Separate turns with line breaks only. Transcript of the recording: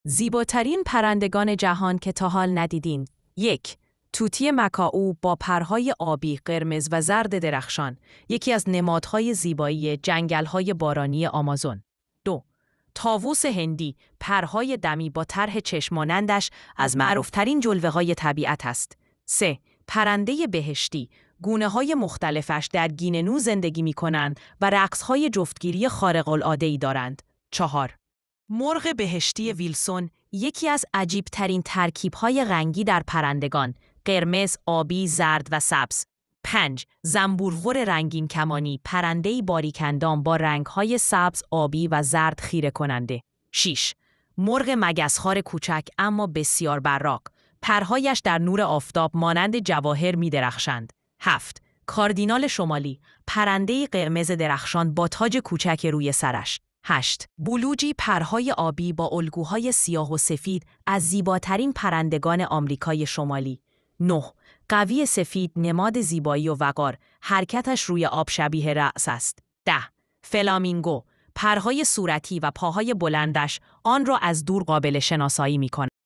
زیباترین پرندگان جهان که تا حال ندیدین. 1. توتی مکائو با پرهای آبی، قرمز و زرد درخشان، یکی از نمادهای زیبایی جنگل‌های بارانی آمازون. 2. طاووس هندی، پرهای دمی با طرح چشمانندش از معروفترین جلوه‌های طبیعت است. 3. پرنده بهشتی، گونه‌های مختلفش در گینه‌نو زندگی می‌کنند و رقص‌های جفتگیری خارق‌العاده‌ای دارند. 4. مرغ بهشتی ویلسون، یکی از عجیب‌ترین ترکیب‌های رنگی در پرندگان، قرمز، آبی، زرد و سبز. 5. زنبورغر رنگین کمانی، پرنده‌ای باریک‌اندام با رنگ‌های سبز، آبی و زرد خیره کننده. 6. مرغ مگس‌خوار کوچک اما بسیار براق، پرهایش در نور آفتاب مانند جواهر می‌درخشند. 7. کاردینال شمالی، پرنده‌ای قرمز درخشان با تاج کوچک روی سرش. 8. بلوجی، پرهای آبی با الگوهای سیاه و سفید، از زیباترین پرندگان آمریکای شمالی. 9. قوی سفید، نماد زیبایی و وقار، حرکتش روی آب شبیه رأس است. 10. فلامینگو، پرهای صورتی و پاهای بلندش آن را از دور قابل شناسایی می‌کند.